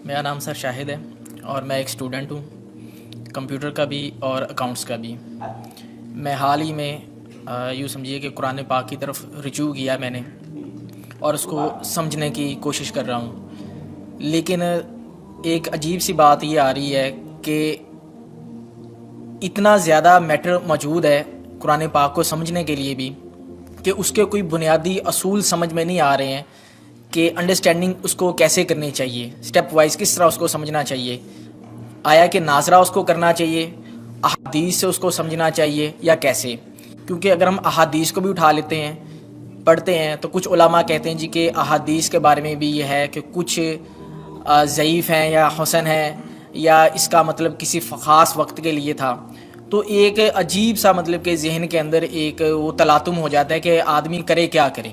میرا نام سر شاہد ہے اور میں ایک اسٹوڈنٹ ہوں، کمپیوٹر کا بھی اور اکاؤنٹس کا بھی۔ میں حال ہی میں یوں سمجھیے کہ قرآن پاک کی طرف رجوع کیا میں نے اور اس کو سمجھنے کی کوشش کر رہا ہوں، لیکن ایک عجیب سی بات یہ آ رہی ہے کہ اتنا زیادہ میٹر موجود ہے قرآن پاک کو سمجھنے کے لیے بھی کہ اس کے کوئی بنیادی اصول سمجھ میں نہیں آ رہے ہیں کہ انڈرسٹینڈنگ اس کو کیسے کرنی چاہیے، سٹیپ وائز کس طرح اس کو سمجھنا چاہیے، آیا کہ ناظرہ اس کو کرنا چاہیے، احادیث سے اس کو سمجھنا چاہیے یا کیسے؟ کیونکہ اگر ہم احادیث کو بھی اٹھا لیتے ہیں پڑھتے ہیں تو کچھ علماء کہتے ہیں جی کہ احادیث کے بارے میں بھی یہ ہے کہ کچھ ضعیف ہیں یا حسن ہیں یا اس کا مطلب کسی خاص وقت کے لیے تھا۔ تو ایک عجیب سا مطلب کہ ذہن کے اندر ایک وہ تلاطم ہو جاتا ہے کہ آدمی کرے کیا کرے،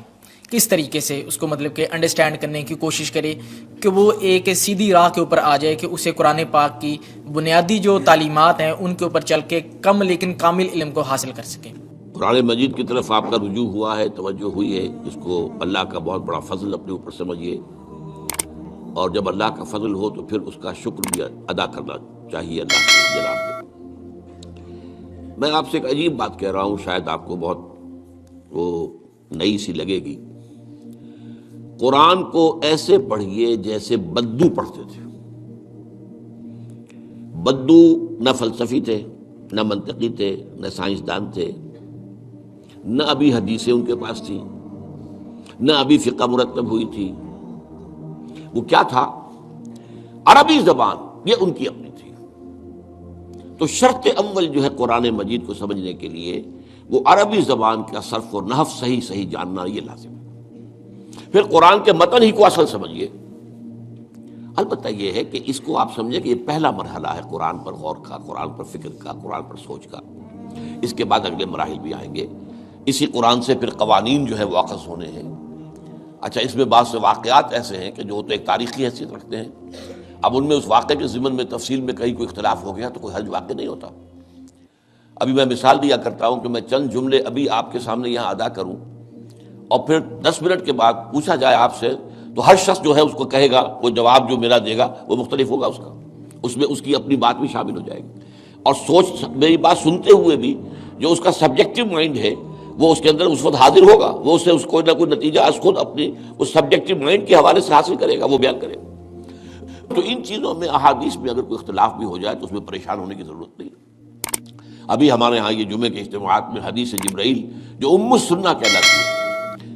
کس طریقے سے اس کو مطلب کہ انڈرسٹینڈ کرنے کی کوشش کرے کہ وہ ایک سیدھی راہ کے اوپر آ جائے کہ اسے قرآن پاک کی بنیادی جو تعلیمات ہیں ان کے اوپر چل کے کم لیکن کامل علم کو حاصل کر سکے۔ قرآن مجید کی طرف آپ کا رجوع ہوا ہے، توجہ ہوئی ہے، اس کو اللہ کا بہت بڑا فضل اپنے اوپر سمجھیے، اور جب اللہ کا فضل ہو تو پھر اس کا شکر بھی ادا کرنا چاہیے اللہ کے جناب پہ۔ میں آپ سے ایک عجیب بات کہہ رہا ہوں، شاید آپ کو بہت وہ نئی سی لگے گی۔ قرآن کو ایسے پڑھیے جیسے بدو پڑھتے تھے۔ بدو نہ فلسفی تھے، نہ منطقی تھے، نہ سائنسدان تھے، نہ ابھی حدیثیں ان کے پاس تھی، نہ ابھی فقہ مرتب ہوئی تھی۔ وہ کیا تھا؟ عربی زبان یہ ان کی اپنی تھی۔ تو شرط اول جو ہے قرآن مجید کو سمجھنے کے لیے وہ عربی زبان کا صرف و نحو صحیح جاننا یہ لازم ہے۔ پھر قرآن کے متن ہی کو اصل سمجھیے۔ البتہ یہ ہے کہ اس کو آپ سمجھیں کہ یہ پہلا مرحلہ ہے قرآن پر غور کا، قرآن پر فکر کا، قرآن پر سوچ کا۔ اس کے بعد اگلے مراحل بھی آئیں گے۔ اسی قرآن سے پھر قوانین جو ہے واقف ہونے ہیں۔ اچھا، اس میں بعض سے واقعات ایسے ہیں کہ جو تو ایک تاریخی حیثیت رکھتے ہیں، اب ان میں اس واقعے کے ضمن میں تفصیل میں کہیں کوئی اختلاف ہو گیا تو کوئی حرج واقع نہیں ہوتا۔ ابھی میں مثال دیا کرتا ہوں کہ میں چند جملے ابھی آپ کے سامنے یہاں ادا کروں اور پھر 10 منٹ کے بعد پوچھا جائے آپ سے تو ہر شخص جو ہے اس کو کہے گا، وہ جواب جو میرا دے گا وہ مختلف ہوگا، اس میں اس کی اپنی بات بھی شامل ہو جائے گی، اور سوچ میری بات سنتے ہوئے بھی جو اس کا سبجیکٹو مائنڈ ہے وہ اس کے اندر اس وقت حاضر ہوگا، وہ اس سے اس کوئی نہ کوئی نتیجہ از خود اپنی اس سبجیکٹو مائنڈ کے حوالے سے حاصل کرے گا، وہ بیان کرے گا۔ تو ان چیزوں میں احادیث میں اگر کوئی اختلاف بھی ہو جائے تو اس میں پریشان ہونے کی ضرورت نہیں۔ ابھی ہمارے ہاں یہ جمعے کے اجتماعات میں حدیث جبرائیل جو ام السنہ کہلاتی ہے،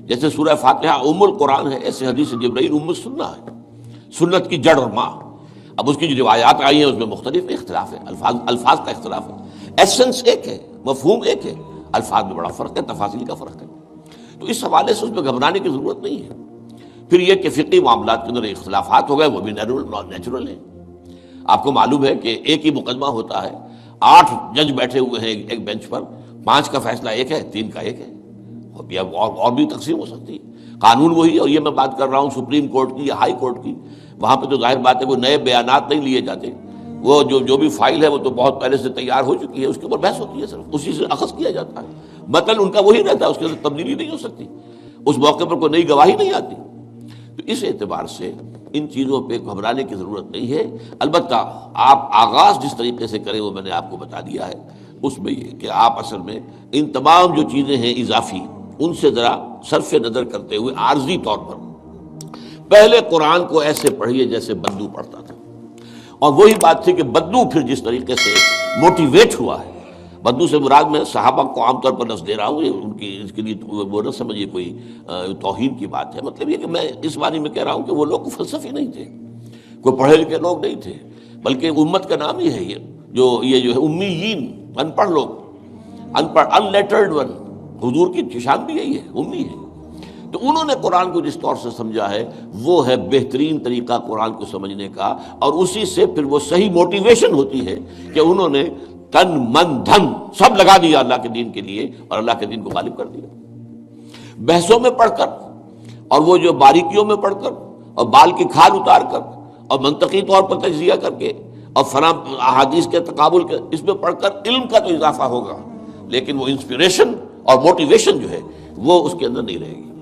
جیسے سورہ فاتحہ ام القرآن ہے، ایسے حدیث جبرائیل ام السنہ ہے، سنت کی جڑ اور ماں۔ اب اس کی جو روایات آئی ہیں اس میں مختلف اختلاف ہے، الفاظ کا اختلاف ہے، ایسنس ایک ہے، مفہوم ایک ہے، الفاظ میں بڑا فرق ہے، تفاصیل کا فرق ہے۔ تو اس حوالے سے اس میں گھبرانے کی ضرورت نہیں ہے۔ پھر یہ کہ فقہی معاملات کے اندر اختلافات ہو گئے، وہ بھی نیچرل ہیں۔ آپ کو معلوم ہے کہ ایک ہی مقدمہ ہوتا ہے، 8 جج بیٹھے ہوئے ہیں ایک بینچ پر، 5 کا فیصلہ ایک ہے، 3 کا ایک ہے، اور بھی تقسیم ہو سکتی ہے۔ قانون وہی، اور یہ میں بات کر رہا ہوں سپریم کورٹ کی یا ہائی کورٹ کی، وہاں پہ تو ظاہر بات ہے وہ نئے بیانات نہیں لیے جاتے، وہ جو بھی فائل ہے وہ تو بہت پہلے سے تیار ہو چکی ہے، اس کے اوپر بحث ہوتی ہے، صرف اسی سے اخذ کیا جاتا ہے، متن ان کا وہی رہتا ہے، اس کے اندر تبدیلی نہیں ہو سکتی، اس موقع پر کوئی نئی گواہی نہیں آتی۔ تو اس اعتبار سے ان چیزوں پہ گھبرانے کی ضرورت نہیں ہے۔ البتہ آپ آغاز جس طریقے سے کریں وہ میں نے آپ کو بتا دیا ہے، اس میں یہ کہ آپ اصل میں ان تمام جو چیزیں ہیں اضافی، ان سے ذرا صرف نظر کرتے ہوئے عارضی طور پر پہلے قرآن کو ایسے پڑھیے جیسے بدو پڑھتا تھا۔ اور وہی بات تھی کہ بدو پھر جس طریقے سے موٹیویٹ ہوا ہے، بدو سے مراد میں صحابہ کو عام طور پر لفظ دے رہا ہوں، یہ ان کی اس کے لیے وہ نہ سمجھیے کوئی توہین کی بات ہے، مطلب یہ کہ میں اس معنی میں کہہ رہا ہوں کہ وہ لوگ فلسفی نہیں تھے، کوئی پڑھے لکھے لوگ نہیں تھے، بلکہ امت کا نام ہی ہے یہ جو ہے امیین، ان پڑھ لوگ، ان پڑھ، ان لیٹرڈ ون، حضور کی شان بھی یہی ہے، امی ہے۔ تو انہوں نے قرآن کو جس طور سے سمجھا ہے وہ ہے بہترین طریقہ قرآن کو سمجھنے کا، اور اسی سے پھر وہ صحیح موٹیویشن ہوتی ہے کہ انہوں نے تن من دھن سب لگا دیا اللہ کے دین کے لیے، اور اللہ کے دین کو غالب کر دیا۔ بحثوں میں پڑھ کر اور وہ جو باریکیوں میں پڑھ کر اور بال کی کھال اتار کر اور منطقی طور پر تجزیہ کر کے اور فلاں احادیث کے تقابل کے اس میں پڑھ کر علم کا تو اضافہ ہوگا، لیکن وہ انسپریشن اور موٹیویشن جو ہے وہ اس کے اندر نہیں رہے گی۔